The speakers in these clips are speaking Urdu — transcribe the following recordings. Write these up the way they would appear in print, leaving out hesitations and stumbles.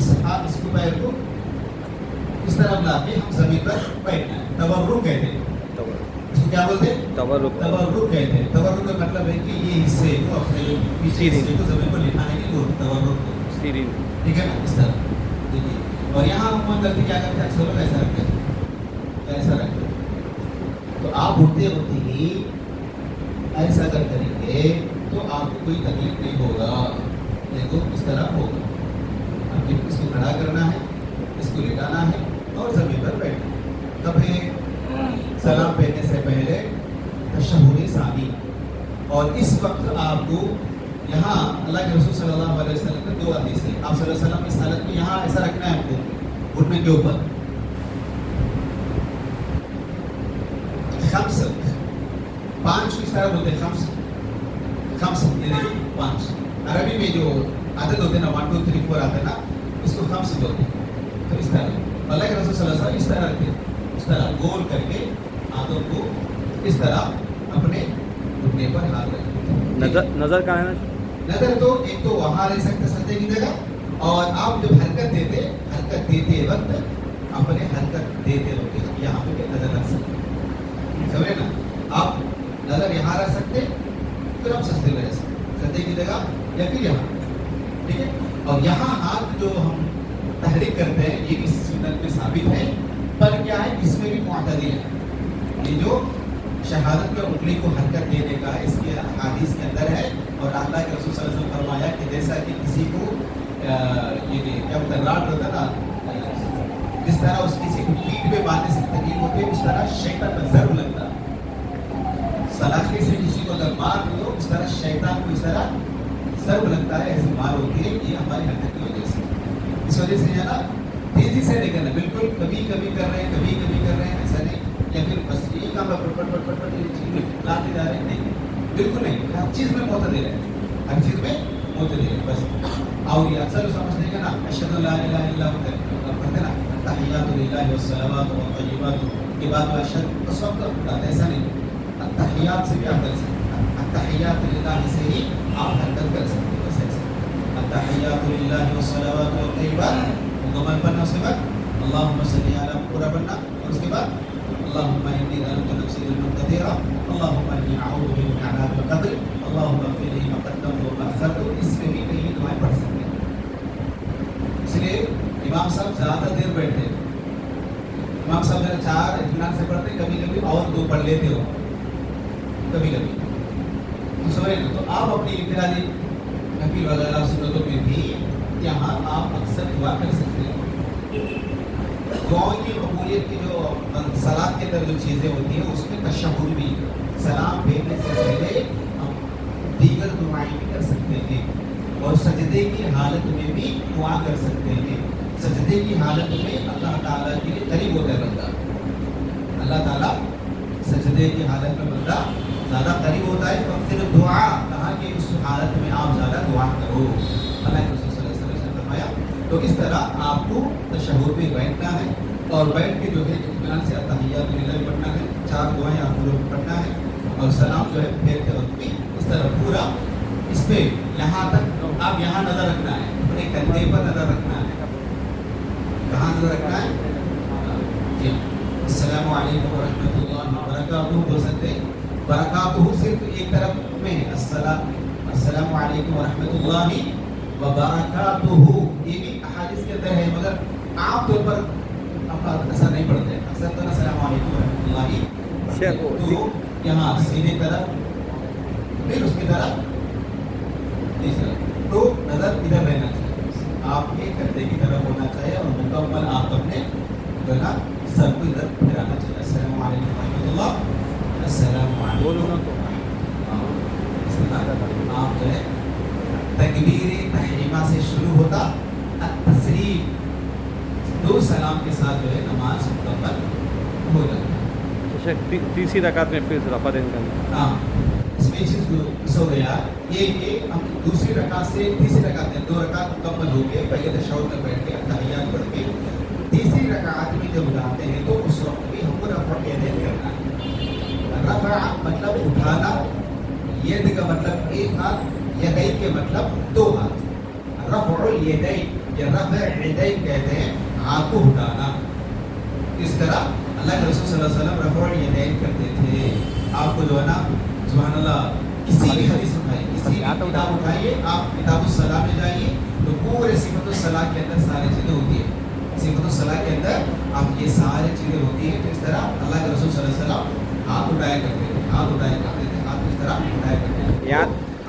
اس کو پیر کو اس طرف لا کے ہم زمین پر بیٹھنا ہے. تورک کہتے ہیں اس کو. کیا بولتے ہیں؟ تورک کہتے ہیں. تورک کا مطلب ہے کہ یہ حصے کو اپنے جو پیچھے حصے کو زمین پر لٹانے کے لیے تورک کو. ٹھیک ہے نا, اس طرح. دیکھیے, اور یہاں ہم غلطی کیا کرتے ہیں, اکثر لوگ ایسا رکھتے ہیں, ایسا رکھتے ہیں. تو آپ اٹھتے وقت ہی ایسا اگر کریں گے تو آپ کو کوئی تکلیف نہیں ہوگا. دیکھو اس طرح ہوگا. آپ اس کو کھڑا کرنا ہے, اس کو لٹانا ہے اور زمین پر بیٹھنا ہے. تب ہے سلام پھیرنے سے پہلے تشہد ثانی. اور اس وقت آپ کو یہاں اللہ کے رسول صلی اللہ علیہ وسلم کے 2 حدیث ہیں. آپ صلی اللہ علیہ وسلم اس حالت میں یہاں ایسا رکھنا ہے آپ کو گھٹنے کے اوپر. خمس 5 کو اس طرح بولتے ہیں. خمس یہ دیکھیں 5. عربی میں جو عدد ہوتے ہیں نا 1 2 3 4 آتے ہیں نا, اس کو خمس بولتے ہیں. تو اس طرح اللہ کے رسول صلی اللہ علیہ وسلم اس طرح رکھتے ہیں, اس طرح گول کر کے ہاتھوں کو اس طرح اپنے گھٹنے پر ہاتھ رکھتے. نظر کہاں ہے؟ نظر تو ایک تو وہاں رہ سکتے سجدے کی جگہ, اور آپ جب حرکت دیتے وقت اپنے حرکت دیتے وقت یہاں پہ نظر رکھ سکتے. سمجھے نا, آپ نظر یہاں رکھ سکتے پھر آپ سجدے میں رہ سکتے, سجدے کی جگہ یا پھر یہاں. ٹھیک ہے, اور یہاں ہاتھ جو ہم تحریک کرتے ہیں یہ بھی سنت میں ثابت ہے, پر کیا ہے اس میں بھی معتدل ہے. یہ جو شہادت میں انگلی کو حرکت دینے کا اس کے حدیث کے اندر ہے, اور اللہ کے رسول صلی اللہ علیہ وسلم نے فرمایا کہ جیسا کہ کسی کو یہ کیا بولتا ہے راڈ ہوتا ہے نا, جس طرح اس کسی کو پیٹ پہ باندھنے سے تکلیف ہوتی ہے اس طرح شیطان کا ضرب لگتا ہے. سلاخی سے کسی کو اگر مار دو اس طرح شیطان کو اس طرح ضرب لگتا ہے, ایسی مار ہوتی ہے. یہ ہماری حرکت کی وجہ سے, اس وجہ سے ہے نا تیزی سے نہیں کرنا, بالکل کبھی کبھی کر رہے ہیں کبھی کبھی کر رہے ہیں ایسا نہیں, یا پھر بس یہ کام پٹ لاتے جا رہے ہیں, نہیں بالکل نہیں. ہر چیز میں معتدل ہے, ہر چیز میں معتدل ہے بس. اور یہ اکثر سمجھتے ہیں نا اشہد ان لا الہ الا اللہ پڑھتے نا تحیات للہ والصلوات والطیبات کے بعد اشہد اس وقت ایسا نہیں. التحیات سے بھی آپ کر سکتے ہیں, التحیات للہ سے ہی آپ حرکت کر سکتے ہیں, بس ایسا. التحیات للہ والصلوات والطیبات مکمل پڑھنا, اس کے بعد اللہم صلی علی پورا پڑھنا, اور اس کے بعد اللهم إني ظلمت نفسي ظلما كثيرا اللهم إني أعوذ بك من عذاب القبر اللهم اغفر لي ما قدمت وما أخرت. اس میں بھی کئی دعائیں پڑھ سکتے ہیں. اس لیے امام صاحب زیادہ دیر بیٹھتے ہیں. امام صاحب ذرا 4 اطمینان سے پڑھتے ہیں, کبھی کبھی اور 2 پڑھ لیتے ہو کبھی کبھی. تو سمجھے نا, تو آپ اپنی انفرادی نفل وغیرہ سنتوں میں بھی یہاں آپ اکثر دعا کر سکتے ہیں. دعاؤں کی قبولیت کی جو صلاۃ کے اندر جو چیزیں ہوتی ہیں اس میں تشہد بھی, سلام پھیرنے سے پہلے ہم دیگر دعائیں بھی کر سکتے ہیں, اور سجدے کی حالت میں بھی دعا کر سکتے ہیں. سجدے کی حالت میں اللہ تعالیٰ کے لیے قریب ہوتا ہے بندہ. اللہ تعالیٰ سجدے کی حالت میں بندہ زیادہ قریب ہوتا ہے. تو پھر دعا کہا کہ اس حالت میں آپ زیادہ دعا کرو. اللہ کے رسول صلی اللہ علیہ وسلم نے فرمایا. تو اس طرح آپ کو تشہد میں بیٹھنا ہے, اور بیٹھ کے جو ہے اطمینان سے التحیات للہ پڑھنا ہے, 4 دعائیں آپ کو پڑھنا ہے, اور سلام جو ہے پھیرتے وقت بھی اس طرح پورا اس پہ یہاں تک آپ یہاں نظر رکھنا ہے, اپنے کندھے پر نظر رکھنا ہے. کہاں نظر رکھنا ہے؟ جی السلام علیکم ورحمۃ اللہ وبرکاتہ بول سکتے ہیں. برکاتہ صرف ایک طرف میں ہے, السلام علیکم ورحمۃ اللہ وبرکاتہ, یہ بھی احادیث کے اندر ہے, مگر عام طور پر اثر نہیں پڑتے. اکثر تو السلام علیکم ورحمۃ اللہ, تو یہاں سیدھے طرف پھر اس کی طرف تیسرا, تو نظر ادھر رہنا چاہیے, آپ کے کندھے کی طرف ہونا چاہیے, اور مکمل آپ اپنے جو ہے نا سر کو ادھر پھرانا چاہیے. السلام علیکم ورحمۃ اللہ, السلام علیکم. آپ جو ہے تکبیر تحریمہ سے شروع ہوتا, التسلیم 2 سلام کے ساتھ جو ہے نماز مکمل ہو جاتا ہے. تیسری رکعت میں پھر رفع دین کرنا. ہاں, اس میں چیز مس ہو گیا یہ کہ ہم دوسری رکعت سے تیسری رکعت میں 2 رکعت مکمل ہو گئے, پہلے تشہد میں بیٹھ کے التحیات پڑھ کے تیسری رکعت میں جب جاتے ہیں تو اس وقت بھی ہم کو رفع یدین کرنا ہے. رفع مطلب اٹھانا, ید کا مطلب ایک ہاتھ, یدین کے مطلب 2 ہاتھ. رفع الیدین یہ رفع الیدین کہتے ہیں ہاتھ کو اٹھانا. اس طرح اللہ کے رسول صلی اللہ علیہ وسلم رفع الیدین کرتے تھے. آپ کو جو ہے نا سبحان اللہ کسی بھی حدیث اٹھائیے, کسی بھی کتاب اٹھائیے, آپ کتاب الصلاۃ میں جائیے تو پورے صفت الصلاۃ کے اندر ساری چیزیں ہوتی ہیں. صفت الصلاۃ کے اندر آپ یہ ساری چیزیں ہوتی ہیں. تو اس طرح اللہ کے رسول صلی اللہ علیہ وسلم ہاتھ اٹھایا کرتے تھے, ہاتھ اٹھایا کرتے تھے, ہاتھ اس طرح اٹھایا کرتے تھے.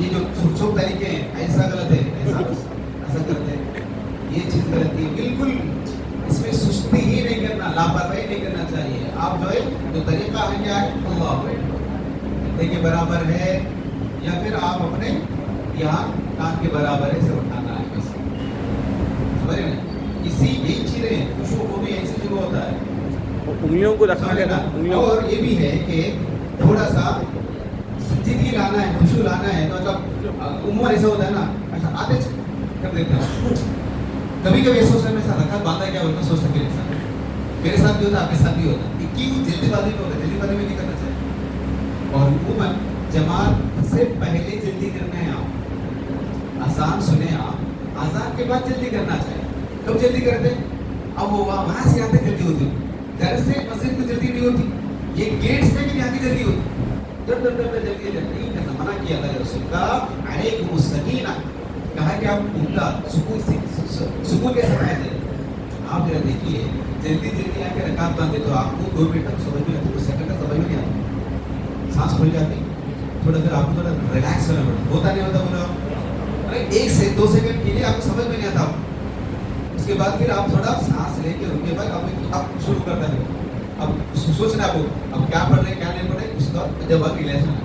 یہ جو چھوٹ چھوٹ طریقے ہیں ایسا غلط ہے, ایسا کرتے ہیں, یہ چیز غلط ہے بالکل. اس میں سستی ہی نہیں کرنا, لاپرواہی نہیں کرنا چاہیے. آپ جو ہے جو طریقہ ہے کیا ہے اللہ دیکھیے برابر ہے یا پھر آپ اپنے یہاں کان کے برابر ہے سے اٹھانا ہے بس. سمجھ رہے ہیں, اسی یہی چیزیں خوشبو کو بھی ایسے شروع ہوتا ہے. انگلیوں کو رکھنا کہتا ہے, انگلیوں کو. اور یہ بھی ہے کہ تھوڑا سا سنجیدگی لانا ہے, خوشبو لانا ہے. تو مطلب عمر ایسا ہوتا ہے نا, ایسا آتے کر دیتے ہیں. کبھی کبھی یہ سوچنے میں رکھا باندھا کیا بولتا سوچ سکتے میرے ساتھ بھی ہوتا, آپ کے ساتھ بھی ہوتا. کیوں جلدی بازی میں ہوتا ہے, جلدی بازی میں نہیں کرنا چاہیے. اور عموماً جماعت سے پہلے جلدی کرنا ہے. آپ آسان سنیں, آپ آزان کے بعد جلدی کرنا چاہیے. کب جلدی کرتے, اب وہ وہاں سے آتے جلدی ہوتی, گھر سے مسجد کو جلدی نہیں ہوتی, یہ گیٹس میں بھی یہاں کی جلدی ہوتی. در در در جلدی جلدی کرنا منع کیا اللہ کے رسول کا. علیکم السکینہ کہا کہ آپ ان کا سکون کے ساتھ آئے. آپ ذرا دیکھیے جلدی جلدی آ کے رکعت باندھے تو آپ کو 2 منٹ تک سمجھ میں آتی, 2 سیکنڈ تک سمجھ میں نہیں آتی, سانس کھل جاتی. تھوڑا دیر آپ کو تھوڑا ریلیکس ہونا پڑتا, ہوتا نہیں ہوتا بولا. ارے 1 سے 2 سیکنڈ کے لیے آپ کو سمجھ میں نہیں آتا. اس کے بعد پھر آپ تھوڑا سانس لے کے ان کے بعد آپ شروع کرتا ہے. اب سوچنا آپ اب کیا پڑھ رہے کیا نہیں پڑھ رہے, اس کا جب آپ ریلیکس ہونا.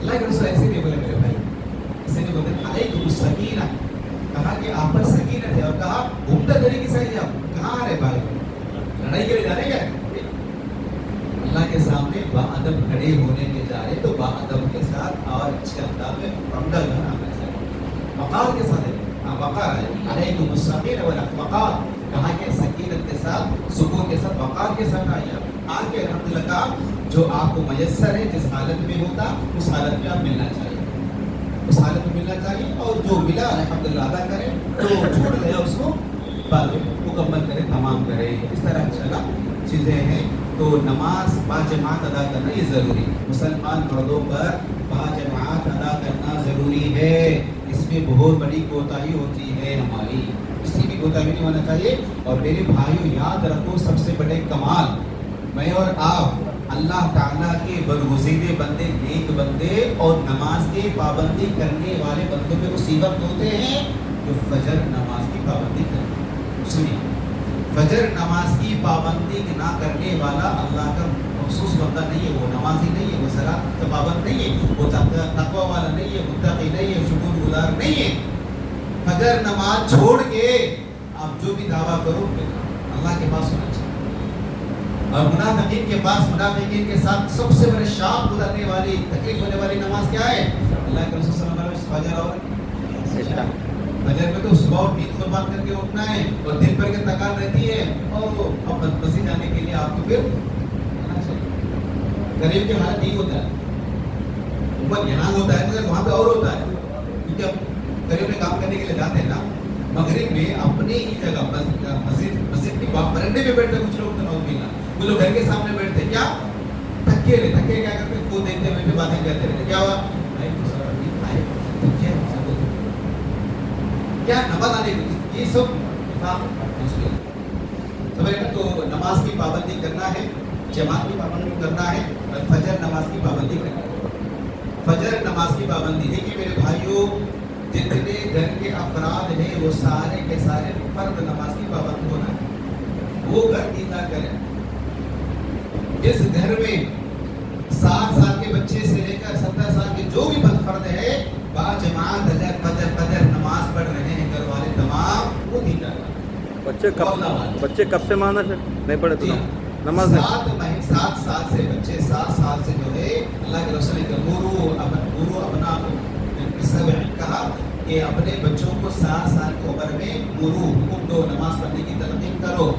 اللہ کے رسول ایسے نہیں بولے میرے بھائی, ایسے نہیں بولتے. علیکم السکینہ کہا کہ آپ پر سکینت ہے, اور کہا عمدہ طریقے سے آئیے. آپ کہاں آ رہے بھائی, لڑائی کے لیے جا رہے کیا, اللہ کے سامنے باادب کھڑے ہونے کے جا رہے, تو باادب کے ساتھ اور اچھے انداز میں عمدہ گانا آنا چاہیے, وقار کے ساتھ ہے. وقار ہے, علیکم السکینہ والوقار کہا کہ سکینت کے ساتھ, سکون کے ساتھ, وقار کے ساتھ آئیے. آ کے الحمدللہ کا جو آپ کو میسر ہے, جس حالت میں ہوتا اس حالت میں آپ ملنا چاہیے, اس حالت میں ملنا چاہیے. اور جو ملا الحمدللہ ادا کرے, تو چھوڑ دے اس کو بعد میں مکمل کرے, تمام کرے. اس طرح انشاءاللہ چیزیں ہیں. تو نماز باجماعت ادا کرنا یہ ضروری, مسلمان مردوں پر باجماعت ادا کرنا ضروری ہے. اس میں بہت بڑی کوتاہی ہوتی ہے ہماری, کسی بھی کوتاہی نہیں ہونا چاہیے. اور میرے بھائیوں یاد رکھو, سب سے بڑے کمال میں اور آپ اللہ تعالیٰ کے برگزیدے بندے, نیک بندے اور نماز کی پابندی کرنے والے بندوں پہ مصیبت ہوتے ہیں جو فجر نماز کی پابندی کرتے ہیں. سنیے, فجر نماز کی پابندی نہ کرنے والا اللہ کا مخصوص بندہ نہیں ہے, وہ نمازی نہیں ہے, وہ صلاۃ کا پابند نہیں ہے, وہ تقوی والا نہیں ہے, متقی نہیں ہے, شکر گزار نہیں ہے. فجر نماز چھوڑ کے آپ جو بھی دعویٰ کرو اللہ کے پاس ہونا چاہیے. اور منافقین کے پاس, منافقین کے ساتھ سب سے بڑے شاپ گزرنے والی, تکلیف ہونے والی نماز کیا ہے؟ اللہ کے رسول صلی اللہ علیہ وسلم فجر. اور فجر میں تو صبح نیند قربان کر کے اٹھنا ہے, اور دن بھر کی تکان رہتی ہے, اور اب مسجد جانے کے لیے آپ کو پھر غریب کی حالت نہیں ہوتا ہے. اوپر یہاں ہوتا ہے مگر وہاں پہ اور ہوتا ہے, کیونکہ اب غریب میں کام کرنے کے لیے جاتے ہیں نا, مغرب میں اپنی ہی جگہ مسجد کے برنڈے میں بیٹھتے. کچھ لوگ تو کچھ لوگ گھر کے سامنے بیٹھتے, کیا تھکے رہے, تھکے کیا کرتے, خود دیکھتے ہوئے بھی باتیں کرتے رہتے. کیا ہوا, کیا نماز آنے کی, یہ سب سمجھ نا. تو نماز کی پابندی کرنا ہے, جماعت کی پابندی کرنا ہے, اور فجر نماز کی پابندی کرنا ہے. فجر نماز کی پابندی, دیکھیے میرے بھائیوں, جتنے گھر کے افراد ہیں وہ سارے کے سارے فرد نماز کی پابند ہونا ہے. وہ گھر نہ کریں جس گھر میں 7 سال کے بچے سے لے کر 70 سال کے جو بھی فرد ہے باجماعت فجر نماز پڑھ رہے ہیں, گھر والے تمام, وہ دیتا ہے. بچے کب سے مانا نہیں پڑے تو نماز 7 سال سے بچے, 7 سال سے جو ہے اللہ کے رسول نے گرو اپنا کہا کہ اپنے بچوں کو 7 سال کی عمر میں گرو حکم دو, نماز پڑھنے کی تلقین کرو.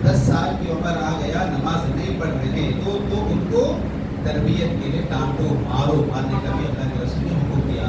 10 سال کی عمر آ گیا, نماز نہیں پڑھ رہے تو ان کو تربیت کے لیے ڈانٹو, مارو. مارنے کا بھی اللہ کے رسول نے حکم دیا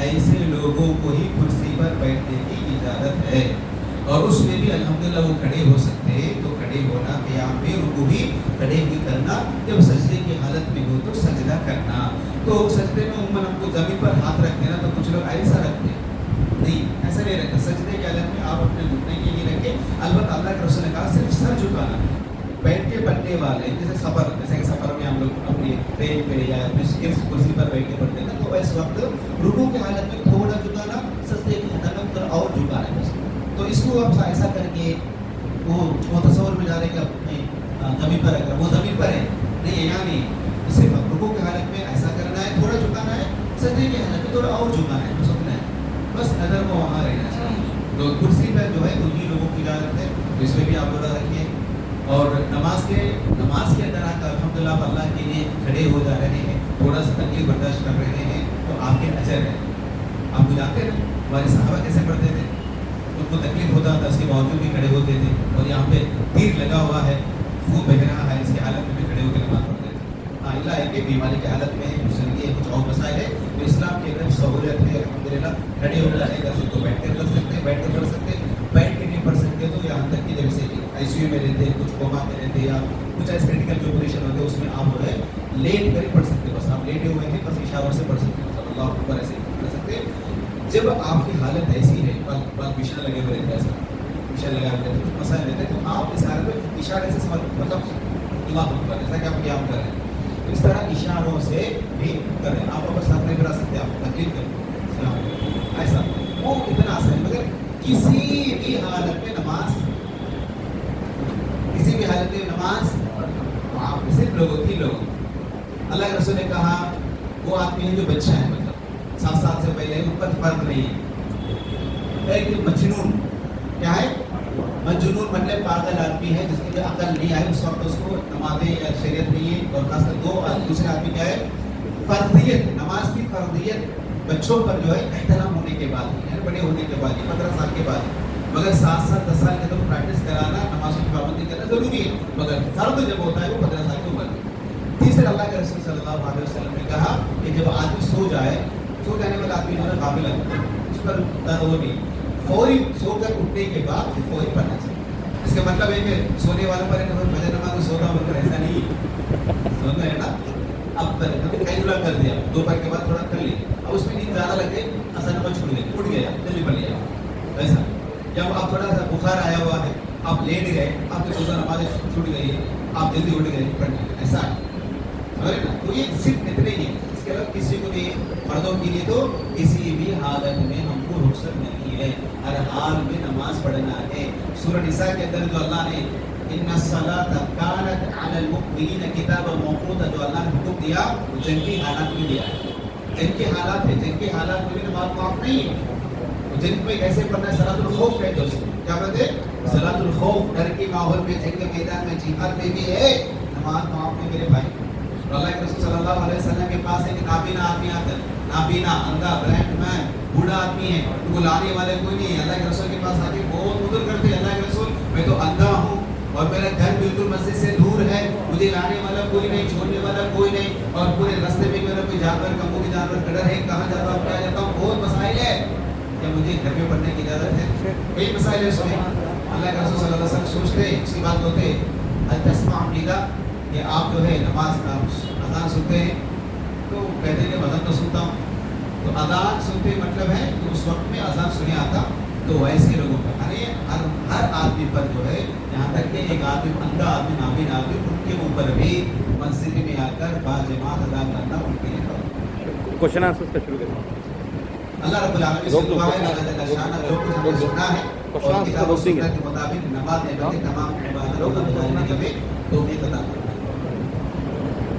ایسے لوگوں کو ہی کرسی پر بیٹھنے کی اجازت ہے، اور اس میں بھی الحمدللہ وہ کھڑے ہو سکتے ہیں، تو کھڑے ہونا، قیام میں رکوع بھی کھڑے بھی کرنا، جب سجدے کی حالت میں ہو تو سجدہ کرنا۔ تو سجدے میں عموماً ہم کو زمین پر ہاتھ رکھتے نا، تو کچھ لوگ ایسا رکھتے ہیں، نہیں ایسا نہیں رکھتے۔ سجدے کی حالت میں آپ اپنے گھٹنے کے لیے رکھیں، البتہ اللہ کے رسول نے کہا صرف سر جھکانا، بیٹھ کے پڑھنے والے جیسے سفر، جیسے کہ سفر میں ہم لوگ اپنی ٹرین پہ یا کرسی پر بیٹھ کے پڑھتے ہیں نا، تو اس وقت رکوع کی حالت میں تھوڑا جھکانا، سجدے کی حالت میں تھوڑا اور جھکانا ہے۔ تو اس کو آپ ایسا کر کے وہ تصور میں جا رہے کہ اپنے زمین پر رکھ رہا، وہ زمین پر ہے نہیں ہے، یہاں نہیں، صرف رکوع کی حالت میں ایسا کرنا ہے، تھوڑا جھکانا ہے، سجدے کی حالت میں تھوڑا اور جھکانا ہے، سننا ہے، بس نظر کو وہاں رہنا چاہیے۔ تو کرسی پر جو ہے انہی لوگوں کی اجازت ہے، اس میں بھی آپ روزہ رکھیے۔ اور نماز کے اندر آپ الحمدللہ اللہ کے لیے کھڑے ہو جا رہے ہیں، تھوڑا سا تکلیف برداشت کر رہے ہیں، تو آپ کے اجر ہے۔ آپ کو جانتے ہیں ہمارے صحابہ کیسے پڑھتے تھے، ان کو تکلیف ہوتا تھا، اس کے باوجود بھی کھڑے ہوتے تھے، اور یہاں پہ تیر لگا ہوا ہے، خون بہہ رہا ہے، اس کی حالت میں بھی کھڑے ہو کے نماز پڑھتے تھے۔ ہاں اللہ ہے کہ بیماری کی حالت میں ہے، کچھ اور مسائل ہے، تو اسلام کے اندر سہولت ہے الحمدللہ، کھڑے ہو جانے کا، تو بیٹھ کے کر سکتے ہیں، بیٹھ کے پڑھ سکتے ہیں، بیٹھ کے نہیں پڑھ سکتے تو یہاں تک کہ جیسے آئی سی یو میں رہتے ہیں، کچھ کوما میں رہتے ہیں، یا کچھ ایسے کریٹیکل جو پوزیشن ہوتے ہیں، اس میں آپ جو ہے لیٹ کر پڑھ سکتے ہیں، بس آپ لیٹے ہوئے ہیں، بس اشاروں سے پڑھ سکتے ہیں، صلی اللہ اوپر ایسے پڑھ سکتے ہیں۔ جب آپ کی حالت ایسی ہے، بات بشنا لگے ہوئے رہتے ہیں، ایسا بشنا لگا ہوتے ہیں، کچھ مسائل رہتے ہیں، تو آپ اس حالت میں اشارے سے مطلب اللہ اکبر، جیسا کہ آپ قیام کر رہے ہیں، تو اس طرح اشاروں سے بھی کر رہے ہیں۔ آپ اپنے ساتھ نہیں بڑھا سکتے، آپ کو تکلیف کریں ایسا، وہ اتنا آسان ہے۔ مگر کسی بھی حالت میں نماز آپ صرف لوگوں تین لوگوں، اللہ کے رسول نے کہا وہ آدمی ہے جو بچہ ہے، مطلب 7 سال سے پہلے ان پر فرق نہیں ہے۔ ایک مجنون، کیا ہے مجنون، مطلب پاگل آدمی ہے جس کی عقل نہیں آئی، اس وقت اس کو نمازیں یا شریعت نہیں ہے، اور خاص کر دوسرے آدمی کیا ہے فرضیت، نماز کی فرضیت بچوں پر جو ہے احترام ہونے کے بعد، یعنی بڑے ہونے کے بعد، 15 سال کے بعد، مگر 7 سال 10 سال کے تو پریکٹس کرانا، نماز کی پابندی کرنا ضروری ہے، مگر فرض جب ہوتا ہے وہ 15 سال کی عمر میں۔ تیسرے اللہ کے رسول صلی اللہ علیہ وسلم نے کہا کہ جب آدمی سو جانے والا آدمی جو ہے قابل ہے، اس پر وہ نہیں، فوری سو کر اٹھنے کے بعد فوری پڑھنا چاہیے۔ اس کا مطلب ہے کہ سونے والوں پر فجر نماز میں سونا بول کر ایسا نہیں ہے، سمجھ ہے نا، اب کئی دورہ کر دیا، دوپہر کے بعد تھوڑا کر لیا، اب اس میں نیند زیادہ لگے، اصل نماز چھوڑ گئے، اٹھ گیا، جلدی پڑھ لیا، ایسا۔ جب آپ تھوڑا سا بخار آیا ہوا ہے، آپ لیٹ گئے، آپ کی روزہ نماز چھوٹ گئی ہے، آپ جلدی اٹھ گئے پڑھنے، ایسا ہے۔ تو یہ صرف اتنے ہی، اس کے علاوہ کسی کو بھی، مردوں کے لیے تو کسی بھی حالت میں ہم کو رخصت نہیں ہے، ہر حال میں نماز پڑھنا ہے۔ سورہ نساء کے اندر جو اللہ نے ان الصلاۃ کانت علی المؤمنین کتابا موقوتا، جو اللہ نے حکم دیا وہ جنگ کی حالات میں دیا ہے، جنگ کے حالات ہے، جنگ کے حالات میں بھی نماز معاف نہیں ہے۔ جنگ میں کیسے پڑھنا ہے؟ صلاۃ الخوف کہتے ہیں اس کو، کیا کہتے ہیں؟ صلاۃ الخوف، ڈر کے ماحول میں، جنگ کے میدان میں، جہاد میں بھی ہے نماز معاف نہیں میرے بھائی۔ اللہ کے رسول صلی اللہ علیہ وسلم کے پاس ایک نابینا آدمی آتا ہے، نابینا، اندھا، بلائنڈ مین، بوڑھا آدمی ہے، ان کو لانے والے کوئی نہیں ہے، اللہ کے رسول کے پاس آ کے بہت ادھر کرتے ہیں، اللہ کے رسول میں تو اندھا ہوں اور میرا گھر بالکل مسجد سے دور ہے، مجھے لانے والا کوئی نہیں، چھوڑنے والا کوئی نہیں، اور پورے راستے میں میرا کوئی جانور، کمبو کے جانور کھڑا ہے، کہاں جاتا ہوں کیا جاتا ہوں، بہت مسائل ہے، کیا مجھے گھر میں پڑھنے کی اجازت ہے؟ کئی مسائل ہے اس میں۔ اللہ کے رسول صلی اللہ علیہ وسلم سوچتے، اس کی بات ہوتے تسمع نیدا، کہ آپ جو ہے نماز کا اذان سنتے ہیں، تو کہتے ہیں کہ اذان تو سنتا ہوں، تو اذان سنتے مطلب ہے کہ اس وقت میں اذان سنے آتا، تو ویسے لوگوں پر، یعنی ہر آدمی پر جو ہے، یہاں تک کہ ایک آدمی، اندھا آدمی، نابین آدمی، ان کے اوپر بھی مسجد میں آ کر باجماعت ادا کرنا ان کے لیے فرض۔ کوشچن آنسر کا شروع کریں۔ اللہ رب العالمین سے دعا ہے اللہ جل شانہ جو کچھ ہم نے سنا ہے اور کتاب و سنت کے مطابق نماز کے تمام عبادتوں کو بجانے کے توفیق عطا فرمائے۔